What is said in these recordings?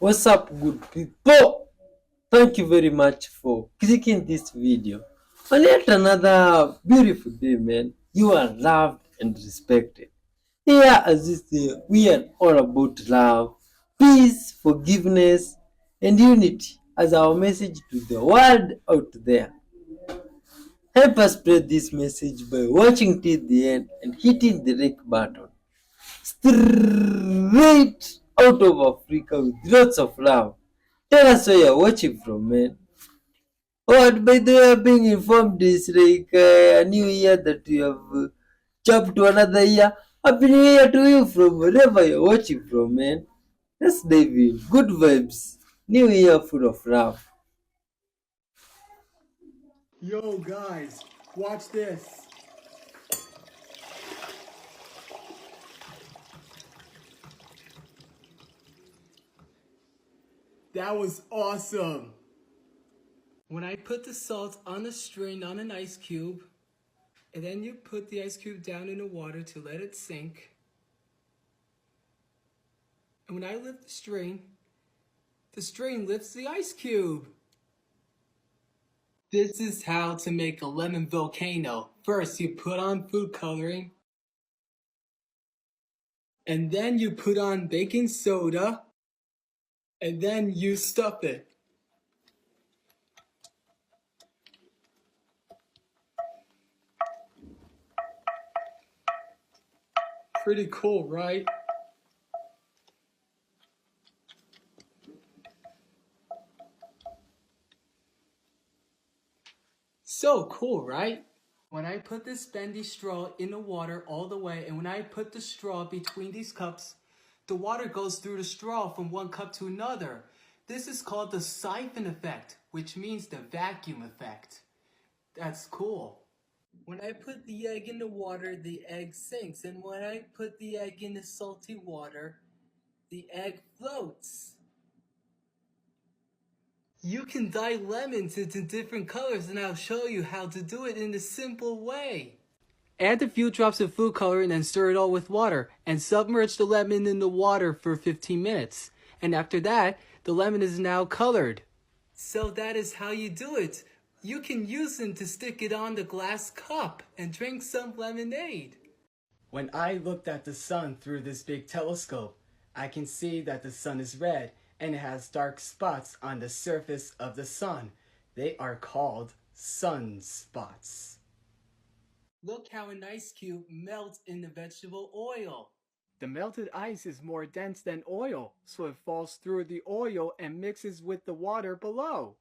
What's up, good people? Thank you very much for clicking this video. On yet another beautiful day, man. You are loved and respected. Here, as this day, we are all about love, peace, forgiveness, and unity as our message to the world out there. Help us spread this message by watching till the end and hitting the like button. Straight out of Africa with lots of love. Tell us where you're watching from, man. Oh, and by the way, being informed is like a new year that you have jumped to another year. Happy New Year to you from wherever you're watching from, man. Let's dive in. Good vibes. New Year full of love. Yo guys, watch this. That was awesome. When I put the salt on a string on an ice cube, and then you put the ice cube down in the water to let it sink. And when I lift the string lifts the ice cube. This is how to make a lemon volcano. First, you put on food coloring, and then you put on baking soda, and then you stuff it. Pretty cool, right? So cool, right? When I put this bendy straw in the water all the way, and when I put the straw between these cups, the water goes through the straw from one cup to another. This is called the siphon effect, which means the vacuum effect. That's cool. When I put the egg in the water, the egg sinks. And when I put the egg in the salty water, the egg floats. You can dye lemons into different colors, and I'll show you how to do it in a simple way. Add a few drops of food coloring and stir it all with water, and submerge the lemon in the water for 15 minutes. And after that, the lemon is now colored. So that is how you do it. You can use them to stick it on the glass cup and drink some lemonade. When I looked at the sun through this big telescope, I can see that the sun is red and it has dark spots on the surface of the sun. They are called sunspots. Look how an ice cube melts in the vegetable oil. The melted ice is more dense than oil, so it falls through the oil and mixes with the water below.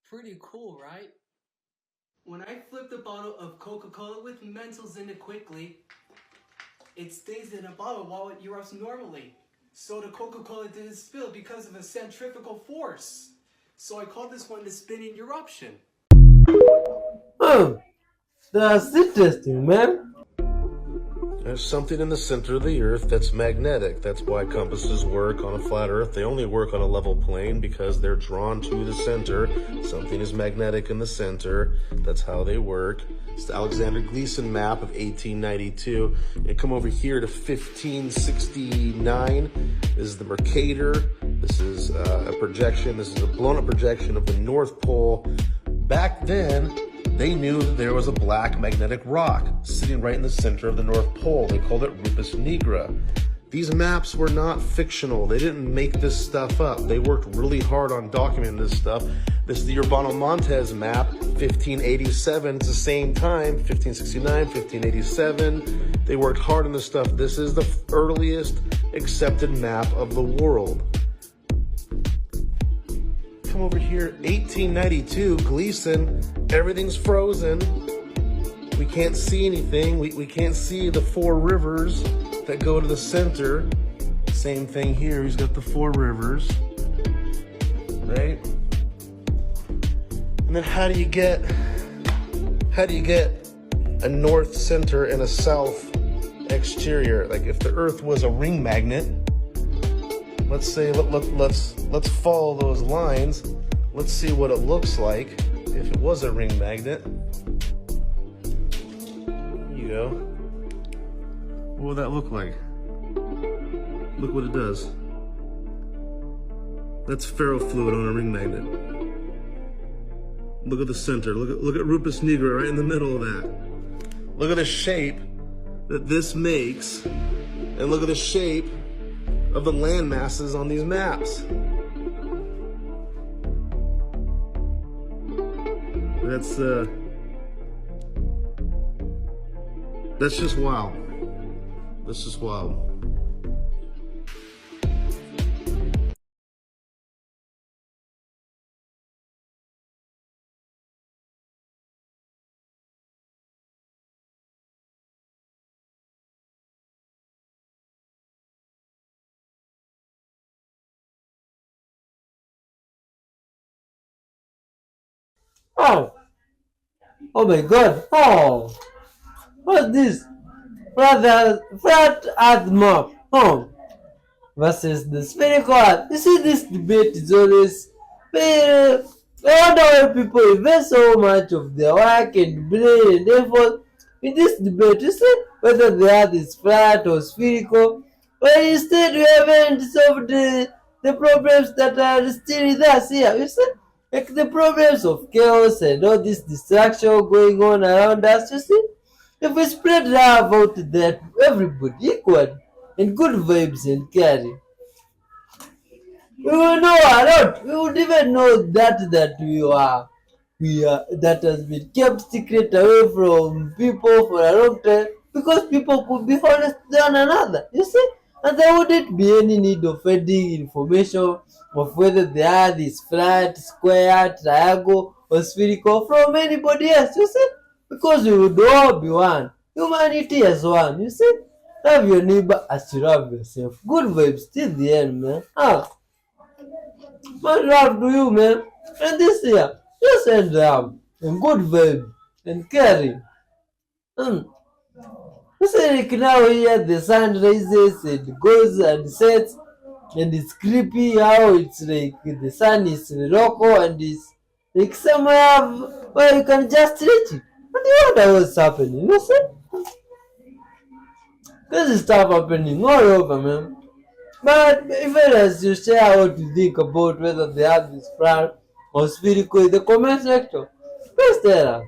Pretty cool, right? When I flip the bottle of Coca-Cola with Mentos in it quickly, it stays in a bottle while it erupts normally. So the Coca-Cola didn't spill because of a centrifugal force. So I call this one the spinning eruption. Oh, that's interesting, man. There's something in the center of the earth that's magnetic. That's why compasses work on a flat earth. They only work on a level plane because they're drawn to the center. Something is magnetic in the center. That's how they work. It's the Alexander Gleason map of 1892. You come over here to 1569. This is the Mercator. This is a projection. This is a blown up projection of the North Pole. Back then, they knew that there was a black magnetic rock sitting right in the center of the North Pole. They called it Rupus nigra. These maps were not fictional. They didn't make this stuff up. They worked really hard on documenting this stuff. This is the Urbano Montes map, 1587. It's the same time, 1569, 1587. They worked hard on this stuff. This is the earliest accepted map of the world. Come over here, 1892, Gleason, everything's frozen. We can't see anything. We can't see the four rivers that go to the center. Same thing here, he's got the four rivers, right? And then how do you get a north center and a south exterior? Like if the earth was a ring magnet, let's say, let's follow those lines. Let's see what it looks like if it was a ring magnet. There you go. What would that look like? Look what it does. That's ferrofluid on a ring magnet. Look at the center. Look at Rupus nigra right in the middle of that. Look at the shape that this makes, and look at the shape of the land masses on these maps. That's just wild. That's just wild. Oh, oh my God. Oh, what's this? Flat Earth map. Oh, versus the spherical Earth. You see, this debate is always very. I wonder why people invest so much of their work and brain and effort in this debate. You see, whether the Earth is flat or spherical. But instead, we haven't solved the problems that are still with us here. You see, like the problems of chaos and all this distraction going on around us. You see, if we spread love out there to everybody equally and good vibes and caring, we will know a lot. We would even know that we are that has been kept secret away from people for a long time because people could be honest to one another. You see, and there wouldn't be any need of finding information of whether the earth is flat, square, triangle, or spherical from anybody else. You see, because we would all be one. Humanity as one. You see, love your neighbor as you love yourself. Good vibes till the end, man. Much love to you, man. And this year, just send and good vibe and caring. Mm. You see, like now here the sun rises and goes and sets, and it's creepy how it's like the sun is loco and it's like somewhere where you can just reach it. And you wonder what's happening. You see, this is stuff happening all over, man. But even as you share what you think about whether the earth is flat or spherical in the comment section, please tell us.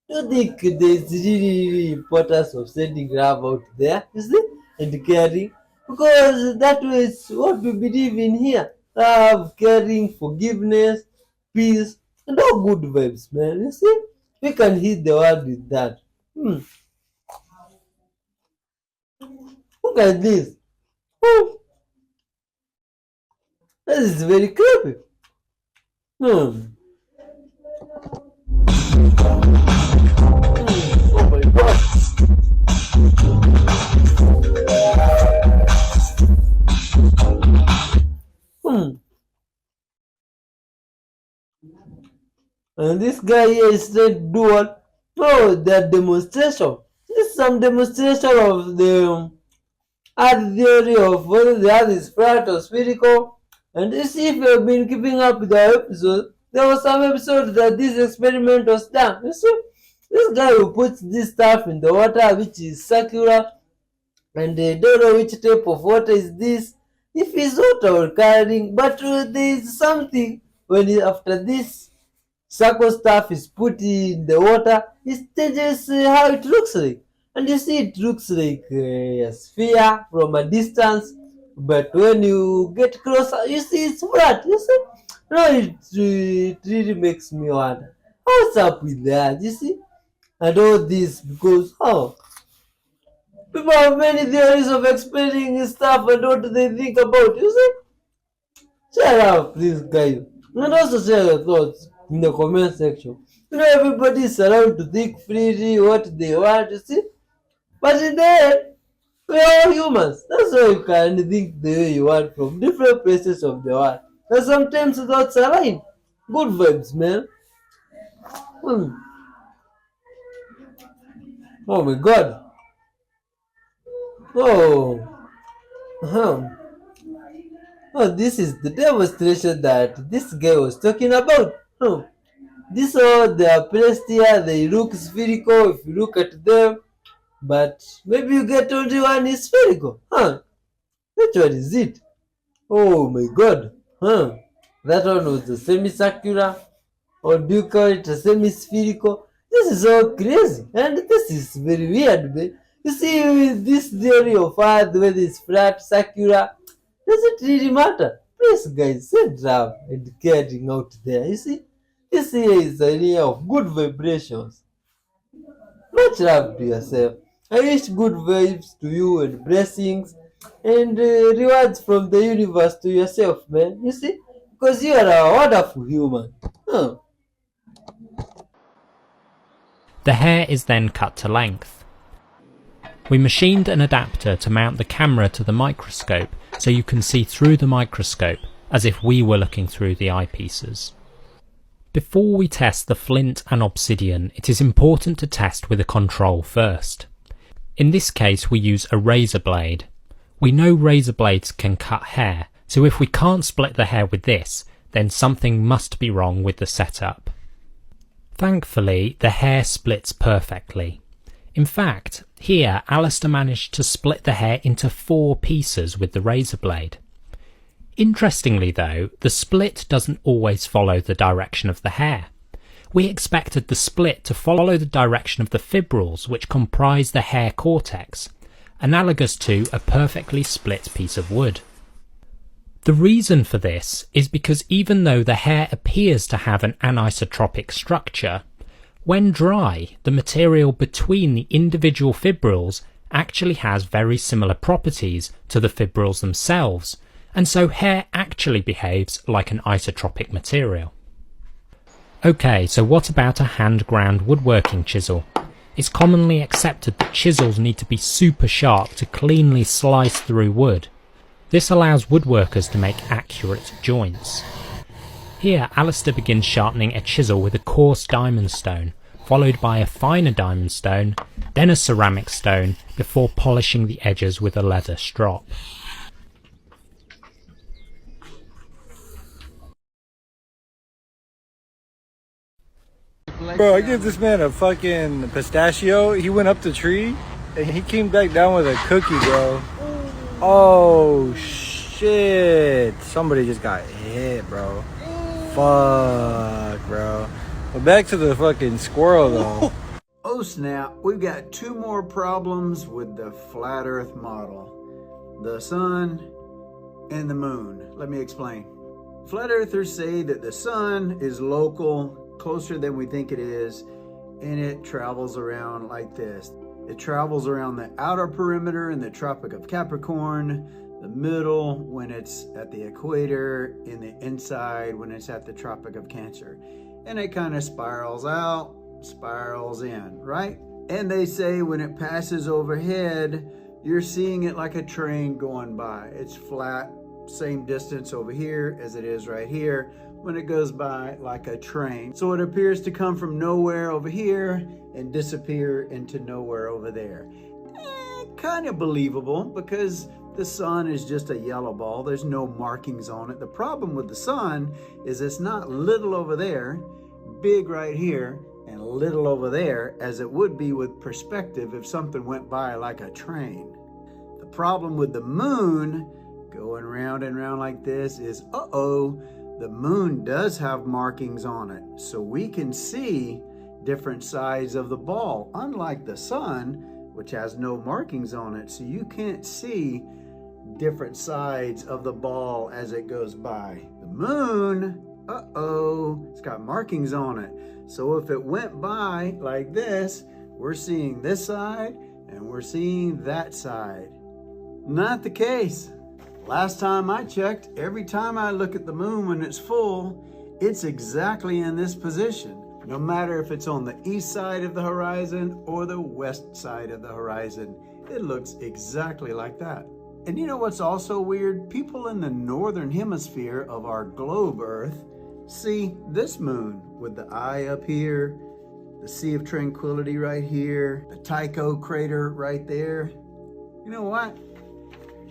Do you think there's really importance of sending love out there, you see, and caring? Because that is what we believe in here. Love, caring, forgiveness, peace, and all good vibes, man. You see? We can hit the world with that. Look at this. Hmm. This is very creepy. Hmm. Oh my God. Hmm. And this guy here is trying to do what? Oh, that demonstration. This is some demonstration of the earth theory of whether the earth is flat or spherical. And you see, if you have been keeping up with the episode, there was some episode that this experiment was done. You see, this guy who puts this stuff in the water which is circular, and they don't know which type of water is this. If it's water or carrying, but there is something when after this circle stuff is put in the water, it changes how it looks like. And you see, it looks like a sphere from a distance, but when you get closer, you see it's flat. You see, no, it really makes me wonder what's up with that. You see, and all this because people have many theories of explaining stuff and what they think about. You see, share out, please, guys. And also share your thoughts in the comment section. You know, everybody is allowed to think freely what they want, you see. But in the end, we're all humans. That's why you can think the way you want from different places of the world. And sometimes thoughts align. Good vibes, man. Hmm. Oh my God. Oh. Uh-huh. Oh, this is the demonstration that this guy was talking about. Oh. These all they are placed here, they look spherical if you look at them, but maybe you get only one is spherical. Which one is it? Oh my God. Huh? That one was a semicircular, or do you call it a semi-spherical? This is all crazy, and this is very weird, man. You see, with this theory of Earth, whether it's flat, circular, does it really matter? Please, guys, send love and caring out there. You see, this here is an area of good vibrations. Much love to yourself. I wish good vibes to you and blessings and rewards from the universe to yourself, man. You see, because you are a wonderful human. Huh. The hair is then cut to length. We machined an adapter to mount the camera to the microscope so you can see through the microscope as if we were looking through the eyepieces. Before we test the flint and obsidian, it is important to test with a control first. In this case we use a razor blade. We know razor blades can cut hair, so if we can't split the hair with this, then something must be wrong with the setup. Thankfully, the hair splits perfectly. In fact, here Alistair managed to split the hair into 4 pieces with the razor blade. Interestingly though, the split doesn't always follow the direction of the hair. We expected the split to follow the direction of the fibrils which comprise the hair cortex, analogous to a perfectly split piece of wood. The reason for this is because even though the hair appears to have an anisotropic structure, when dry, the material between the individual fibrils actually has very similar properties to the fibrils themselves, and so hair actually behaves like an isotropic material. Okay, so what about a hand-ground woodworking chisel? It's commonly accepted that chisels need to be super sharp to cleanly slice through wood. This allows woodworkers to make accurate joints. Here, Alistair begins sharpening a chisel with a coarse diamond stone, followed by a finer diamond stone, then a ceramic stone, before polishing the edges with a leather strop. Bro, I gave this man a fucking pistachio. He went up the tree and he came back down with a cookie, bro. Oh shit. Somebody just got hit, bro. Fuck, bro. But back to the fucking squirrel though. Oh snap, we've got 2 more problems with the flat earth model. The sun and the moon. Let me explain. Flat earthers say that the sun is local, closer than we think it is, and it travels around like this. It travels around the outer perimeter in the Tropic of Capricorn, the middle when it's at the equator, and the inside when it's at the Tropic of Cancer. And it kind of spirals out, spirals in, right? And they say when it passes overhead, you're seeing it like a train going by. It's flat, same distance over here as it is right here when it goes by like a train. So it appears to come from nowhere over here and disappear into nowhere over there. Kind of believable because the sun is just a yellow ball. There's no markings on it. The problem with the sun is it's not little over there, big right here, and little over there as it would be with perspective if something went by like a train. The problem with the moon going round and round like this is, the moon does have markings on it. So we can see different sides of the ball, unlike the sun, which has no markings on it. So you can't see different sides of the ball as it goes by. The moon, it's got markings on it. So if it went by like this, we're seeing this side and we're seeing that side. Not the case. Last time I checked, every time I look at the moon when it's full, it's exactly in this position. No matter if it's on the east side of the horizon or the west side of the horizon, it looks exactly like that. And you know what's also weird? People in the northern hemisphere of our globe Earth see this moon with the eye up here, the Sea of Tranquility right here, the Tycho crater right there. You know what?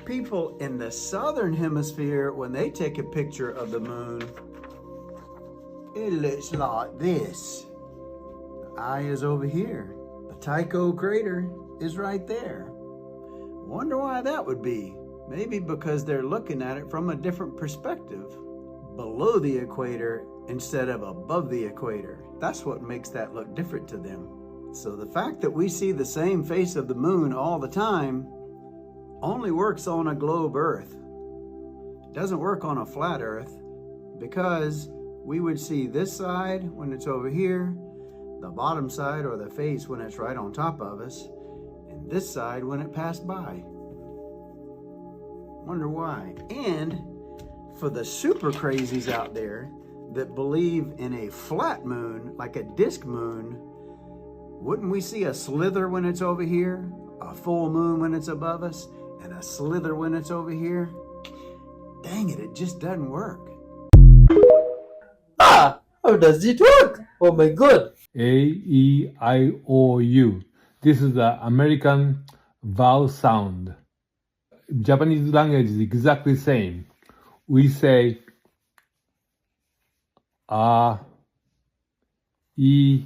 People in the southern hemisphere, when they take a picture of the moon, it looks like this. The eye is over here. The Tycho crater is right there. Wonder why that would be. Maybe because they're looking at it from a different perspective. below the equator instead of above the equator. That's what makes that look different to them. So the fact that we see the same face of the moon all the time only works on a globe Earth. It doesn't work on a flat Earth, because we would see this side when it's over here, the bottom side or the face when it's right on top of us, and this side when it passed by. Wonder why. And for the super crazies out there that believe in a flat moon, like a disk moon, wouldn't we see a slither when it's over here, a full moon when it's above us, and a slither when it's over here? Dang it, it just doesn't work. Ah, how does it work? Oh my God. A-E-I-O-U. This is the American vowel sound. Japanese language is exactly the same. We say A, I, U,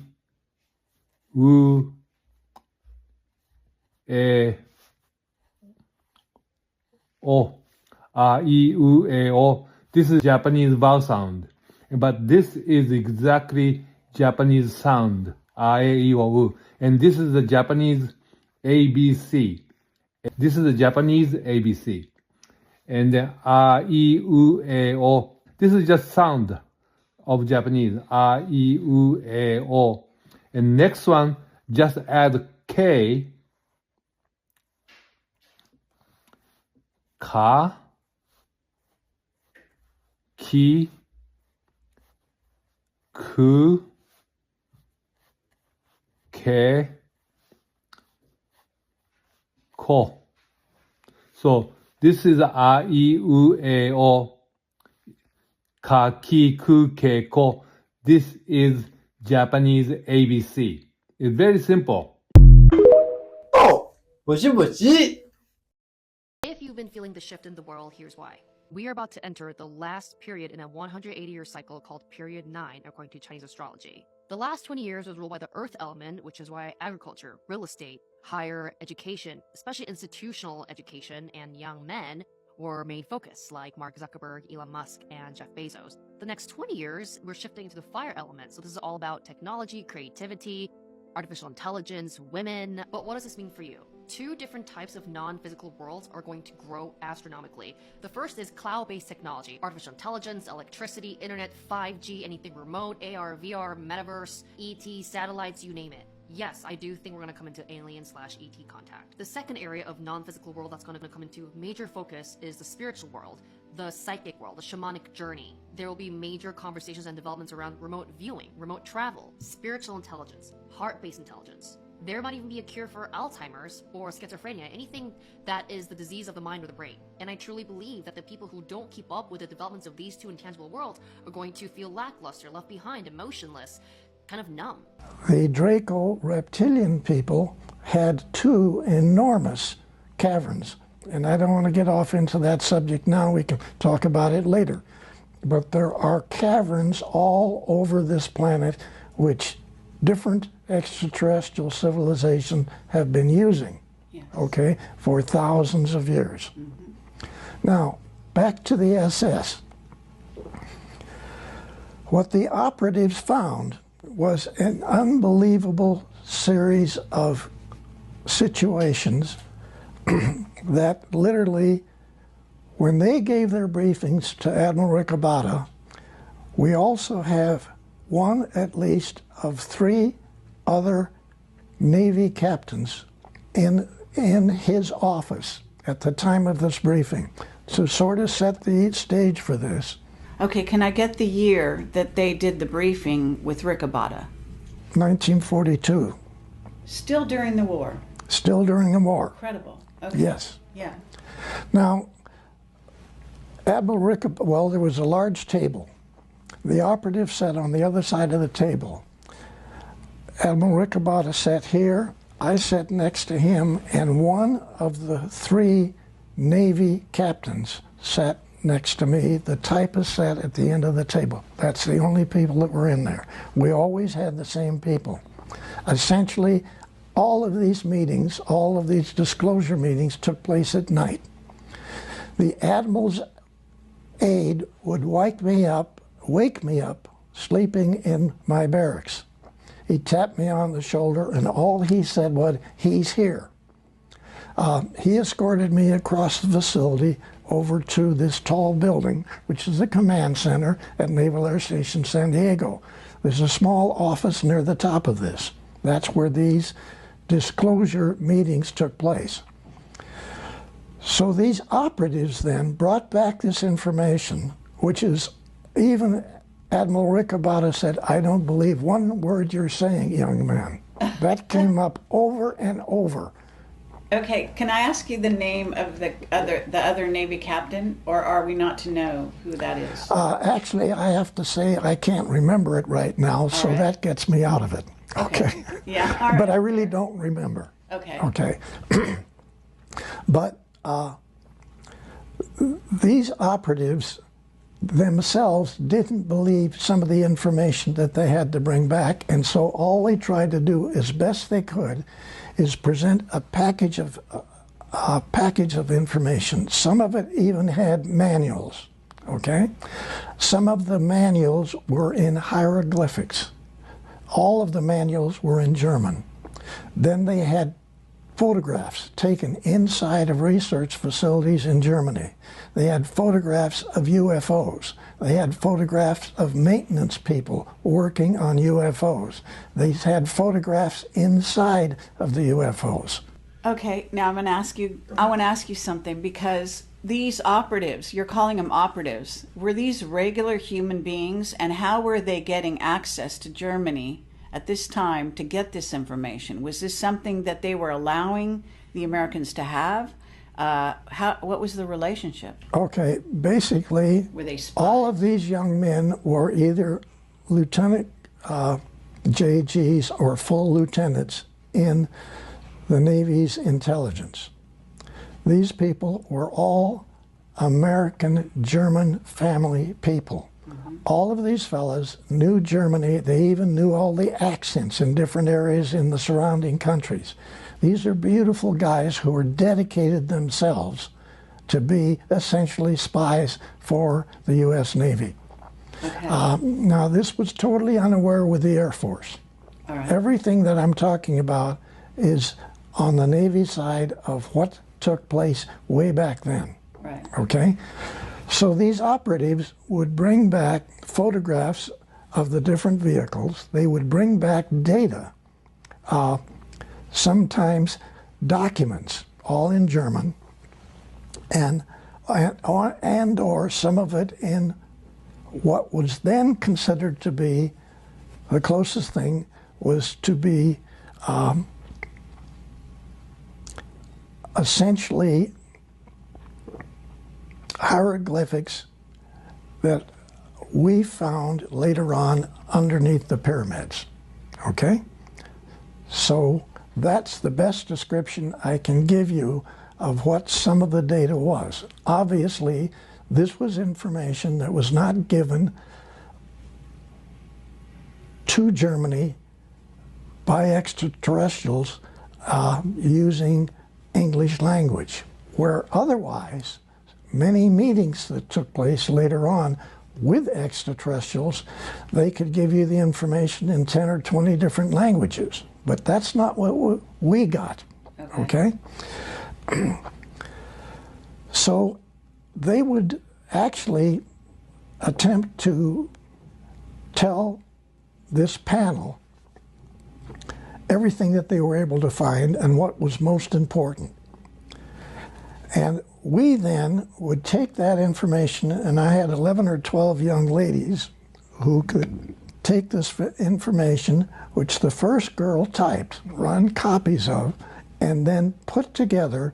E, O. A, I, U, E, O. This is Japanese vowel sound. But this is exactly Japanese sound. A, E, I, O, U. And this is the Japanese ABC. This is the Japanese ABC. And then A, I, U, E, O. This is just sound of Japanese. A, I, U, E, O. And next one, just add K. Ka. Ki. Ku. Ke. Ko. So this is A, I, U, E, O. Ka, ki, ku, ke, ko. This is Japanese ABC. It's very simple. Oh, mochi mochi. If you've been feeling the shift in the world, here's why. We are about to enter the last period in a 180-year cycle called Period 9, according to Chinese astrology. The last 20 years was ruled by the earth element, which is why agriculture, real estate, higher education, especially institutional education, and young men were main focus, like Mark Zuckerberg, Elon Musk, and Jeff Bezos. The next 20 years, we're shifting to the fire element. So this is all about technology, creativity, artificial intelligence, women. But what does this mean for you? Two different types of non-physical worlds are going to grow astronomically. The first is cloud-based technology, artificial intelligence, electricity, internet, 5G, anything remote, AR, VR, metaverse, ET, satellites, you name it. Yes, I do think we're going to come into alien/ET contact. The second area of non-physical world that's going to come into major focus is the spiritual world, the psychic world, the shamanic journey. There will be major conversations and developments around remote viewing, remote travel, spiritual intelligence, heart-based intelligence. There might even be a cure for Alzheimer's or schizophrenia, anything that is the disease of the mind or the brain. And I truly believe that the people who don't keep up with the developments of these two intangible worlds are going to feel lackluster, left behind, emotionless, kind of numb. The Draco reptilian people had two enormous caverns. And I don't want to get off into that subject now. We can talk about it later. But there are caverns all over this planet which different extraterrestrial civilizations have been using, yes, okay, for thousands of years. Mm-hmm. Now, back to the SS. What the operatives found was an unbelievable series of situations that literally, when they gave their briefings to Admiral Ricobata, we also have one at least of three other Navy captains in his office at the time of this briefing to sort of set the stage for this. Okay, can I get the year that they did the briefing with Ricobata? 1942. Still during the war? Still during the war. Incredible. Okay. Yes. Yeah. Now, Admiral Ricobata, well, there was a large table. The operative sat on the other side of the table. Admiral Ricobata sat here, I sat next to him, and one of the three Navy captains sat next to me. The typist sat at the end of the table. That's the only people that were in there. We always had the same people. Essentially, all of these meetings, all of these disclosure meetings took place at night. The admirals aide would wake me up, sleeping in my barracks. He tapped me on the shoulder, and all he said was, "He's here." He escorted me across the facility over to this tall building, which is the command center at Naval Air Station San Diego. There's a small office near the top of this. That's where these disclosure meetings took place. So these operatives then brought back this information, which is, even Admiral Ricobata said, "I don't believe one word you're saying, young man." That came up over and over. Okay, can I ask you the name of the other Navy captain, or are we not to know who that is? Actually, I have to say I can't remember it right now, so right. that gets me out of it. Okay. Yeah, all right. But I really don't remember. Okay. Okay. But these operatives themselves didn't believe some of the information that they had to bring back, and so all they tried to do as best they could is present a package of information. Some of it even had manuals, okay? Some of the manuals were in hieroglyphics. All of the manuals were in German. Then they had photographs taken inside of research facilities in Germany. They had photographs of UFOs. They had photographs of maintenance people working on UFOs. They had photographs inside of the UFOs. Okay, now I want to ask you something, because these operatives, you're calling them operatives, were these regular human beings, and how were they getting access to Germany at this time to get this information? Was this something that they were allowing the Americans to have? What was the relationship? Okay, basically, Were they spies? all of these young men were either lieutenant JGs or full lieutenants in the Navy's intelligence. These people were all American-German family people. All of these fellas knew Germany. They even knew all the accents in different areas in the surrounding countries. These are beautiful guys who were dedicated themselves to be essentially spies for the U.S. Navy. Okay. Now, this was totally unaware with the Air Force. All right. Everything that I'm talking about is on the Navy side of what took place way back then. Right. Okay? So these operatives would bring back photographs of the different vehicles. They would bring back data, sometimes documents, all in German, and or some of it in what was then considered to be the closest thing was to be essentially hieroglyphics that we found later on underneath the pyramids. Okay? So that's the best description I can give you of what some of the data was. Obviously, this was information that was not given to Germany by extraterrestrials using English language, where otherwise many meetings that took place later on with extraterrestrials, they could give you the information in 10 or 20 different languages. But that's not what we got, okay? So they would actually attempt to tell this panel everything that they were able to find and what was most important. And we then would take that information, and I had 11 or 12 young ladies who could take this information, which the first girl typed, run copies of, and then put together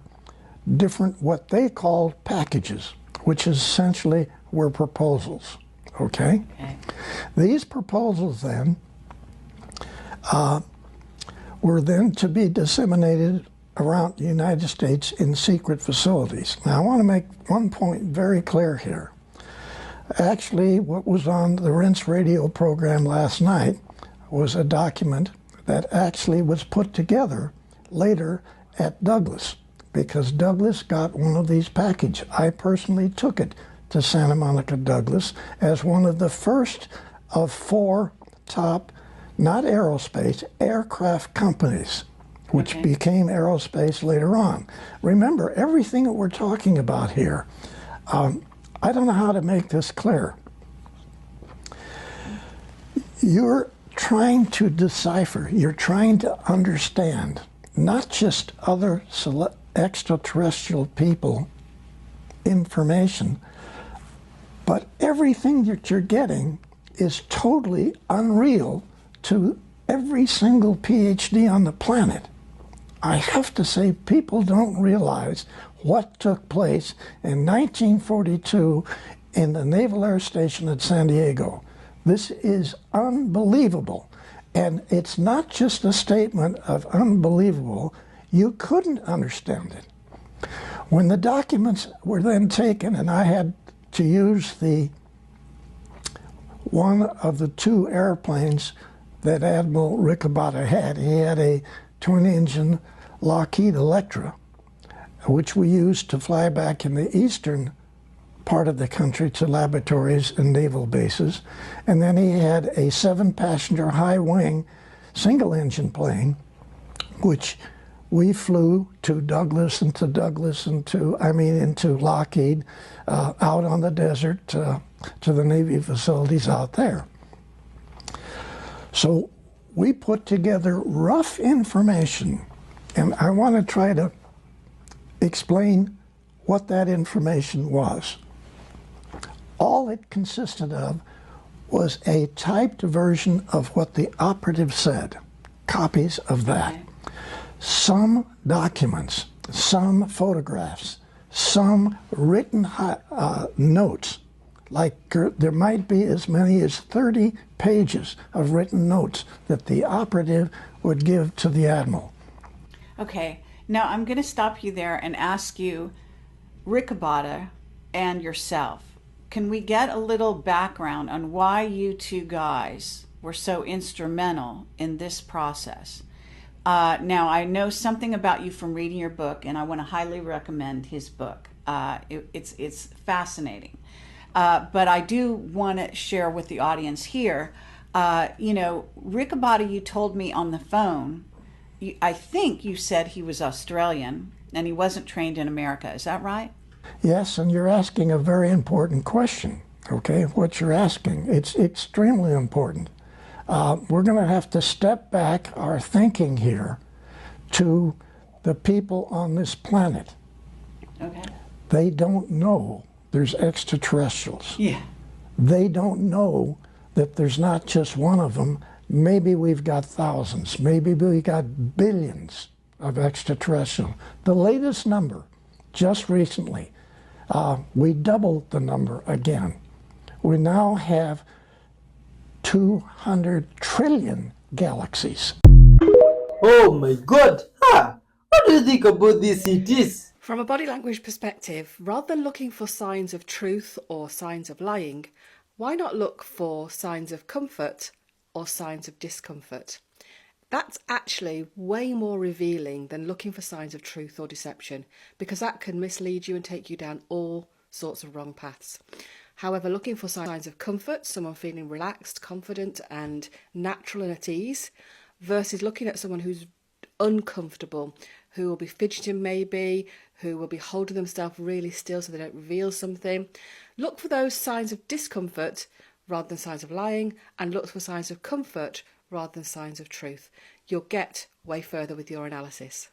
different, what they called packages, which essentially were proposals, okay? These proposals then were then to be disseminated around the United States in secret facilities. Now, I want to make one point very clear here. Actually, what was on the Rinse radio program last night was a document that actually was put together later at Douglas, because Douglas got one of these packages. I personally took it to Santa Monica Douglas as one of the first of 4 top, not aerospace, aircraft companies, which became aerospace later on. Remember, everything that we're talking about here, I don't know how to make this clear. You're trying to decipher, you're trying to understand not just other extraterrestrial people information, but everything that you're getting is totally unreal to every single PhD on the planet. I have to say, people don't realize what took place in 1942 in the Naval Air Station at San Diego. This is unbelievable. And it's not just a statement of unbelievable, you couldn't understand it. When the documents were then taken, and I had to use one of the 2 airplanes that Admiral Riccobotta had. He had a twin-engine Lockheed Electra, which we used to fly back in the eastern part of the country to laboratories and naval bases. And then he had a 7-passenger high-wing single-engine plane, which we flew to Douglas and into Lockheed, out on the desert to the Navy facilities out there. So we put together rough information, and I want to try to explain what that information was. All it consisted of was a typed version of what the operative said, copies of that. Some documents, some photographs, some written notes, like there might be as many as 30 pages of written notes that the operative would give to the admiral. Okay, now I'm going to stop you there and ask you, Riccobotta and yourself, can we get a little background on why you 2 guys were so instrumental in this process? Now, I know something about you from reading your book, and I want to highly recommend his book. It's fascinating. But I do want to share with the audience here, Riccobotta, you told me on the phone, I think you said he was Australian and he wasn't trained in America. Is that right? Yes, and you're asking a very important question, okay? What you're asking, it's extremely important. We're going to have to step back our thinking here to the people on this planet. Okay. They don't know there's extraterrestrials. Yeah. They don't know that there's not just one of them. Maybe we've got thousands. Maybe we got billions of extraterrestrials. The latest number, just recently, we doubled the number again. We now have 200 trillion galaxies. Oh my God! What do you think about these cities? From a body language perspective, rather than looking for signs of truth or signs of lying, why not look for signs of comfort or signs of discomfort? That's actually way more revealing than looking for signs of truth or deception, because that can mislead you and take you down all sorts of wrong paths. However, looking for signs of comfort, someone feeling relaxed, confident and natural and at ease, versus looking at someone who's uncomfortable, who will be fidgeting maybe, who will be holding themselves really still so they don't reveal something. Look for those signs of discomfort rather than signs of lying, and look for signs of comfort rather than signs of truth. You'll get way further with your analysis.